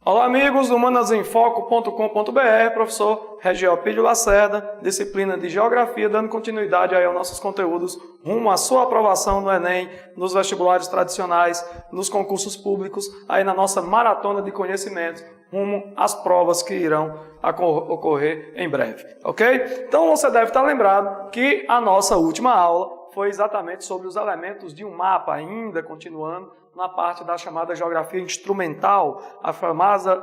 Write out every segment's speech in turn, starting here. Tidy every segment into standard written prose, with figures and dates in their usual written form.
Olá amigos do humanasemfoco.com.br, professor Regiopídio Lacerda, disciplina de Geografia, dando continuidade aí aos nossos conteúdos rumo à sua aprovação no Enem, nos vestibulares tradicionais, nos concursos públicos, aí na nossa maratona de conhecimento, rumo às provas que irão ocorrer em breve, ok? Então você deve estar lembrado que a nossa última aula foi exatamente sobre os elementos de um mapa, ainda continuando na parte da chamada geografia instrumental, a famosa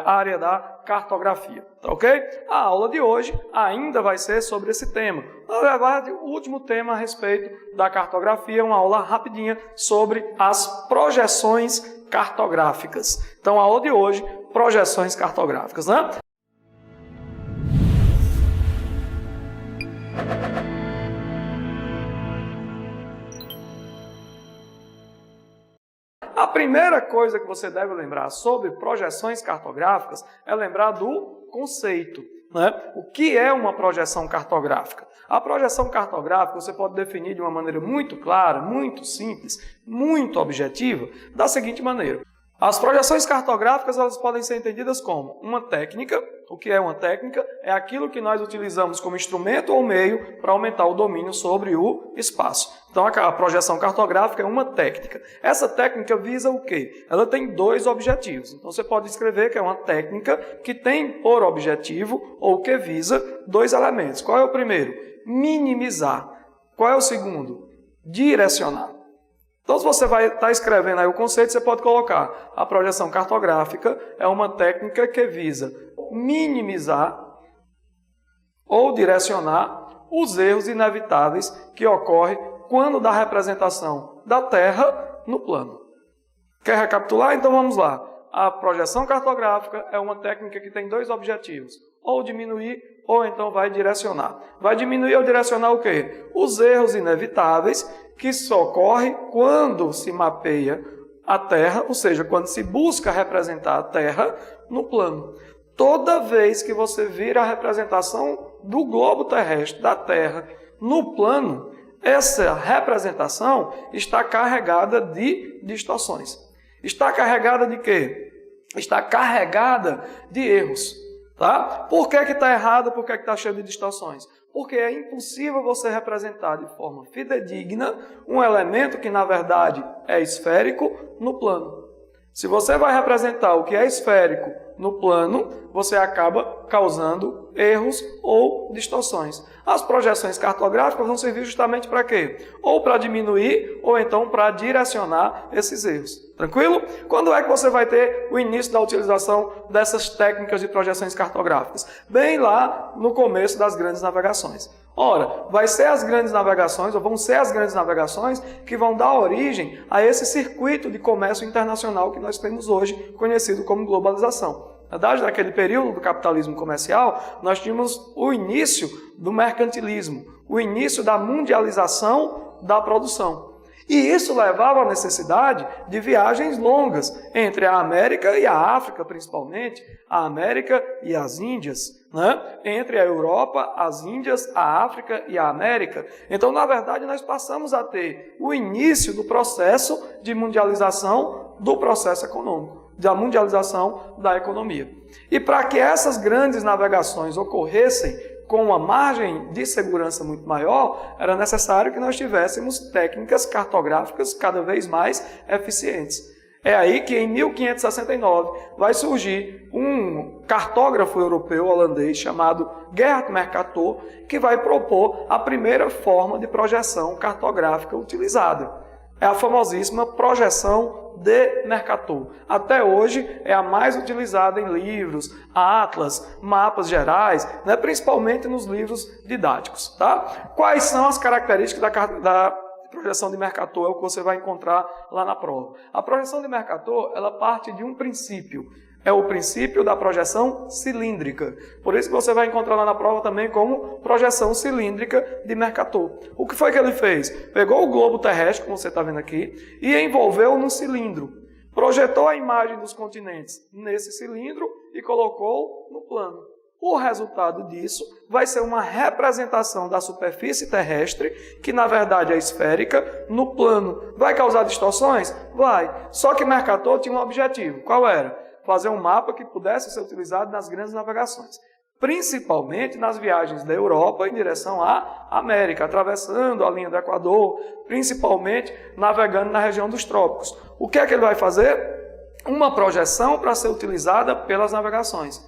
área da cartografia, tá ok? A aula de hoje ainda vai ser sobre esse tema. Na verdade, o último tema a respeito da cartografia é uma aula rapidinha sobre as projeções cartográficas. Então, a aula de hoje, projeções cartográficas, né? A primeira coisa que você deve lembrar sobre projeções cartográficas é lembrar do conceito, né? O que é uma projeção cartográfica? A projeção cartográfica você pode definir de uma maneira muito clara, muito simples, muito objetiva, da seguinte maneira. As projeções cartográficas elas podem ser entendidas como uma técnica. O que é uma técnica? É aquilo que nós utilizamos como instrumento ou meio para aumentar o domínio sobre o espaço. Então, a projeção cartográfica é uma técnica. Essa técnica visa o quê? Ela tem dois objetivos. Então, você pode escrever que é uma técnica que tem por objetivo ou que visa dois elementos. Qual é o primeiro? Minimizar. Qual é o segundo? Direcionar. Então, se você vai estar escrevendo aí o conceito, você pode colocar a projeção cartográfica é uma técnica que visa minimizar ou direcionar os erros inevitáveis que ocorrem quando da representação da Terra no plano. Quer recapitular? Então vamos lá. A projeção cartográfica é uma técnica que tem dois objetivos, ou diminuir ou então vai direcionar. Vai diminuir ou direcionar o quê? Os erros inevitáveis que só ocorrem quando se mapeia a Terra, ou seja, quando se busca representar a Terra no plano. Toda vez que você vira a representação do globo terrestre, da Terra, no plano, essa representação está carregada de distorções. Está carregada de quê? Está carregada de erros. Tá? Por que está errado? Por que está cheio de distorções? Porque é impossível você representar de forma fidedigna um elemento que, na verdade, é esférico no plano. Se você vai representar o que é esférico no plano, você acaba causando erros ou distorções. As projeções cartográficas vão servir justamente para quê? Ou para diminuir, ou então para direcionar esses erros. Tranquilo? Quando é que você vai ter o início da utilização dessas técnicas de projeções cartográficas? Bem lá no começo das grandes navegações. Ora, vai ser as grandes navegações, ou vão ser as grandes navegações que vão dar origem a esse circuito de comércio internacional que nós temos hoje, conhecido como globalização. Na verdade, naquele período do capitalismo comercial, nós tínhamos o início do mercantilismo, o início da mundialização da produção. E isso levava à necessidade de viagens longas entre a América e a África, principalmente, a América e as Índias, né? Entre a Europa, as Índias, a África e a América. Então, na verdade, nós passamos a ter o início do processo de mundialização do processo econômico, da mundialização da economia. E para que essas grandes navegações ocorressem com uma margem de segurança muito maior, era necessário que nós tivéssemos técnicas cartográficas cada vez mais eficientes. É aí que em 1569 vai surgir um cartógrafo europeu holandês chamado Gerrit Mercator, que vai propor a primeira forma de projeção cartográfica utilizada. É a famosíssima projeção de Mercator. Até hoje é a mais utilizada em livros, atlas, mapas gerais, né, principalmente nos livros didáticos. Tá? Quais são as características da projeção de Mercator? É o que você vai encontrar lá na prova. A projeção de Mercator ela parte de um princípio. É o princípio da projeção cilíndrica. Por isso que você vai encontrar lá na prova também como projeção cilíndrica de Mercator. O que foi que ele fez? Pegou o globo terrestre, como você está vendo aqui, e envolveu no cilindro. Projetou a imagem dos continentes nesse cilindro e colocou no plano. O resultado disso vai ser uma representação da superfície terrestre, que na verdade é esférica, no plano. Vai causar distorções? Vai. Só que Mercator tinha um objetivo. Qual era? Fazer um mapa que pudesse ser utilizado nas grandes navegações, principalmente nas viagens da Europa em direção à América, atravessando a linha do Equador, principalmente navegando na região dos trópicos. O que é que ele vai fazer? Uma projeção para ser utilizada pelas navegações.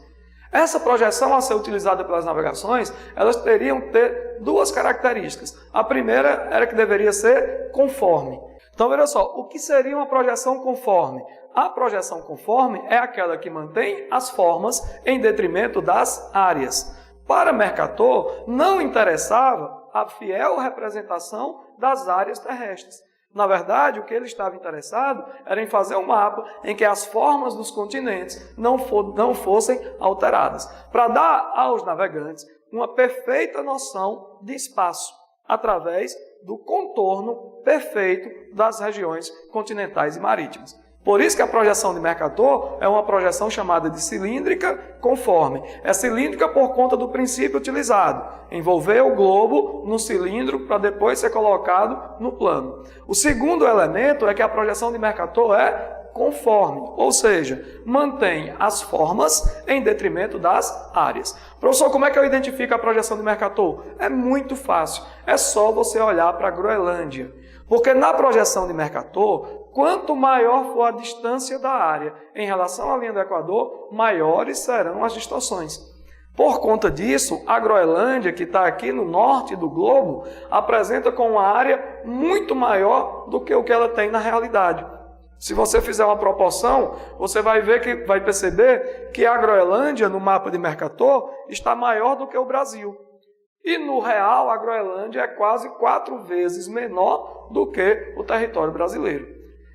Essa projeção a ser utilizada pelas navegações, elas teriam que ter duas características. A primeira era que deveria ser conforme. Então, veja só, o que seria uma projeção conforme? A projeção conforme é aquela que mantém as formas em detrimento das áreas. Para Mercator, não interessava a fiel representação das áreas terrestres. Na verdade, o que ele estava interessado era em fazer um mapa em que as formas dos continentes não fossem alteradas, para dar aos navegantes uma perfeita noção de espaço, através do contorno perfeito das regiões continentais e marítimas. Por isso que a projeção de Mercator é uma projeção chamada de cilíndrica conforme. É cilíndrica por conta do princípio utilizado, envolver o globo no cilindro para depois ser colocado no plano. O segundo elemento é que a projeção de Mercator é conforme, ou seja, mantém as formas em detrimento das áreas. Professor, como é que eu identifico a projeção de Mercator? É muito fácil, é só você olhar para a Groenlândia. Porque na projeção de Mercator, quanto maior for a distância da área em relação à linha do Equador, maiores serão as distorções. Por conta disso, a Groenlândia, que está aqui no norte do globo, apresenta com uma área muito maior do que o que ela tem na realidade. Se você fizer uma proporção, você vai perceber que a Groenlândia, no mapa de Mercator, está maior do que o Brasil. E no real, a Groenlândia é quase 4 vezes menor do que o território brasileiro.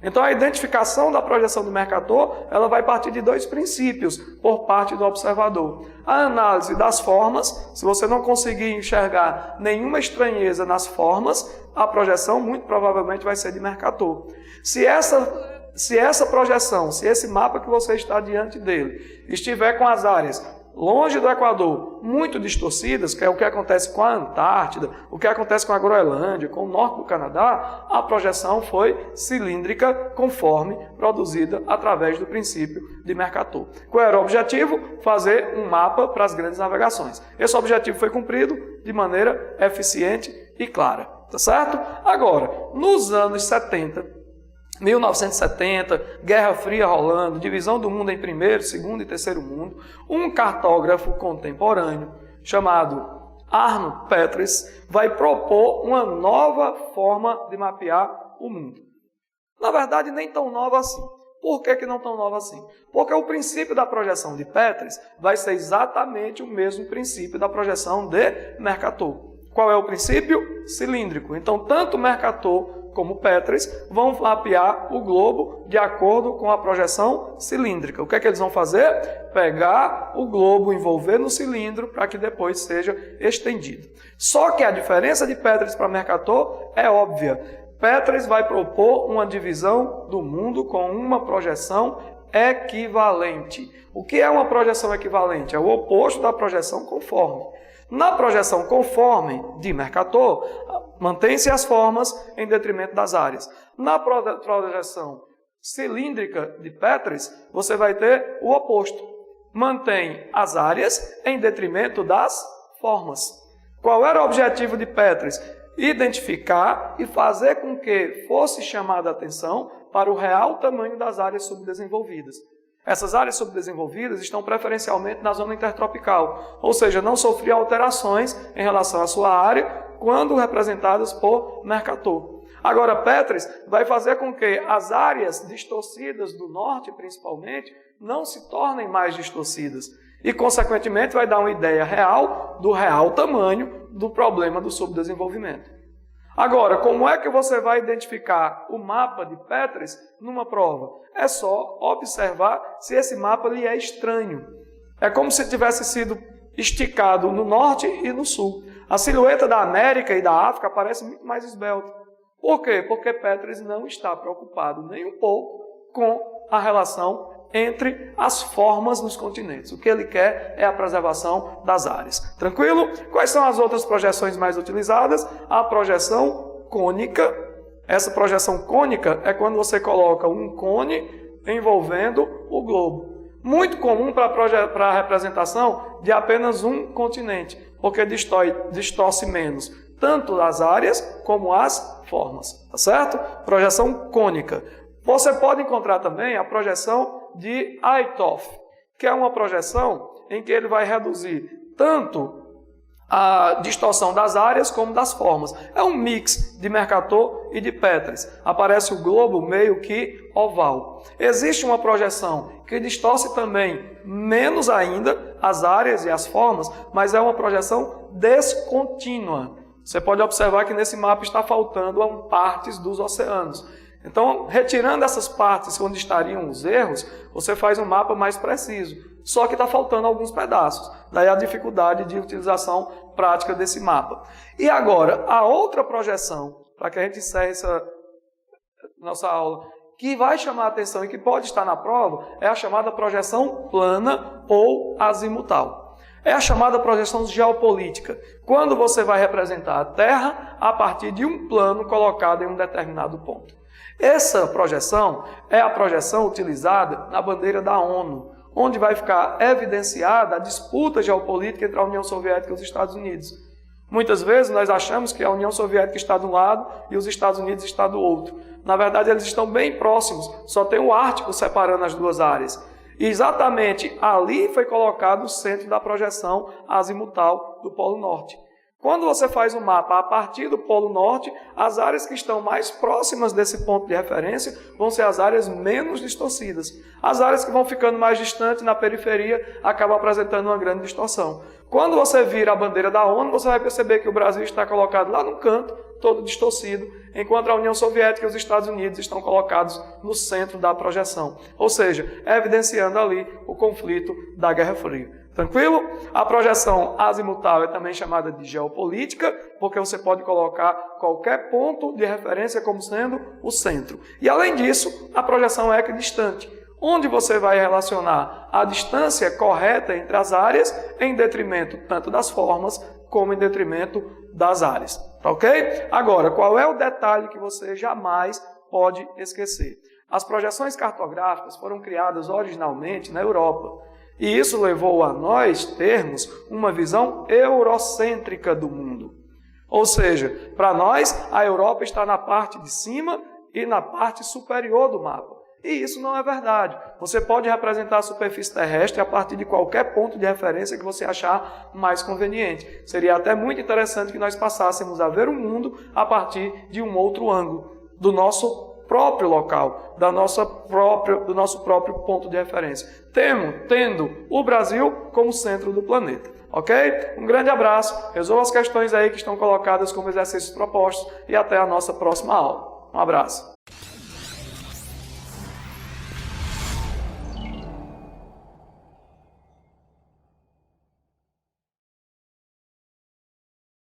Então, a identificação da projeção do Mercator, ela vai partir de 2 princípios por parte do observador. A análise das formas, se você não conseguir enxergar nenhuma estranheza nas formas, a projeção muito provavelmente vai ser de Mercator. Se essa projeção, se esse mapa que você está diante dele, estiver com as áreas longe do Equador, muito distorcidas, que é o que acontece com a Antártida, o que acontece com a Groenlândia, com o norte do Canadá, a projeção foi cilíndrica conforme produzida através do princípio de Mercator. Qual era o objetivo? Fazer um mapa para as grandes navegações. Esse objetivo foi cumprido de maneira eficiente e clara. Tá certo? Agora, nos anos 1970, Guerra Fria rolando, divisão do mundo em primeiro, segundo e terceiro mundo, um cartógrafo contemporâneo chamado Arno Petris vai propor uma nova forma de mapear o mundo. Na verdade, nem tão nova assim. Por que não tão nova assim? Porque o princípio da projeção de Petris vai ser exatamente o mesmo princípio da projeção de Mercator. Qual é o princípio? Cilíndrico. Então, tanto Mercator como Petris vão mapear o globo de acordo com a projeção cilíndrica. O que é que eles vão fazer? Pegar o globo, envolver no cilindro para que depois seja estendido. Só que a diferença de Petris para Mercator é óbvia. Petris vai propor uma divisão do mundo com uma projeção equivalente. O que é uma projeção equivalente? É o oposto da projeção conforme. Na projeção conforme de Mercator, mantém-se as formas em detrimento das áreas. Na projeção cilíndrica de Petris, você vai ter o oposto. Mantém as áreas em detrimento das formas. Qual era o objetivo de Petris? Identificar e fazer com que fosse chamada a atenção para o real tamanho das áreas subdesenvolvidas. Essas áreas subdesenvolvidas estão preferencialmente na zona intertropical, ou seja, não sofriam alterações em relação à sua área quando representadas por Mercator. Agora, Petris vai fazer com que as áreas distorcidas do norte, principalmente, não se tornem mais distorcidas e, consequentemente, vai dar uma ideia real do real tamanho do problema do subdesenvolvimento. Agora, como é que você vai identificar o mapa de Petris numa prova? É só observar se esse mapa lhe é estranho. É como se tivesse sido esticado no norte e no sul. A silhueta da América e da África parece muito mais esbelta. Por quê? Porque Petris não está preocupado nem um pouco com a relação entre as formas dos continentes. O que ele quer é a preservação das áreas. Tranquilo? Quais são as outras projeções mais utilizadas? A projeção cônica. Essa projeção cônica é quando você coloca um cone envolvendo o globo. Muito comum para a representação de apenas um continente, porque distorce menos tanto as áreas como as formas. Tá certo? Projeção cônica. Você pode encontrar também a projeção de Aitov, que é uma projeção em que ele vai reduzir tanto a distorção das áreas como das formas. É um mix de Mercator e de Petris. Aparece o globo meio que oval. Existe uma projeção que distorce também menos ainda as áreas e as formas, mas é uma projeção descontínua. Você pode observar que nesse mapa está faltando partes dos oceanos. Então, retirando essas partes onde estariam os erros, você faz um mapa mais preciso. Só que está faltando alguns pedaços. Daí a dificuldade de utilização prática desse mapa. E agora, a outra projeção, para que a gente encerre essa nossa aula, que vai chamar a atenção e que pode estar na prova, é a chamada projeção plana ou azimutal. É a chamada projeção geopolítica, quando você vai representar a Terra a partir de um plano colocado em um determinado ponto. Essa projeção é a projeção utilizada na bandeira da ONU, onde vai ficar evidenciada a disputa geopolítica entre a União Soviética e os Estados Unidos. Muitas vezes nós achamos que a União Soviética está de um lado e os Estados Unidos está do outro. Na verdade, eles estão bem próximos, só tem o Ártico separando as duas áreas. E exatamente ali foi colocado o centro da projeção azimutal do Polo Norte. Quando você faz um mapa a partir do Polo Norte, as áreas que estão mais próximas desse ponto de referência vão ser as áreas menos distorcidas. As áreas que vão ficando mais distantes na periferia acabam apresentando uma grande distorção. Quando você vira a bandeira da ONU, você vai perceber que o Brasil está colocado lá no canto, todo distorcido, enquanto a União Soviética e os Estados Unidos estão colocados no centro da projeção. Ou seja, evidenciando ali o conflito da Guerra Fria. Tranquilo? A projeção azimutal é também chamada de geopolítica, porque você pode colocar qualquer ponto de referência como sendo o centro. E além disso, a projeção equidistante, onde você vai relacionar a distância correta entre as áreas em detrimento tanto das formas como em detrimento das áreas. Tá ok? Agora, qual é o detalhe que você jamais pode esquecer? As projeções cartográficas foram criadas originalmente na Europa. E isso levou a nós termos uma visão eurocêntrica do mundo. Ou seja, para nós, a Europa está na parte de cima e na parte superior do mapa. E isso não é verdade. Você pode representar a superfície terrestre a partir de qualquer ponto de referência que você achar mais conveniente. Seria até muito interessante que nós passássemos a ver o mundo a partir de um outro ângulo, do nosso próprio local, do nosso próprio ponto de referência, tendo o Brasil como centro do planeta. Ok? Um grande abraço, resolva as questões aí que estão colocadas como exercícios propostos e até a nossa próxima aula. Um abraço.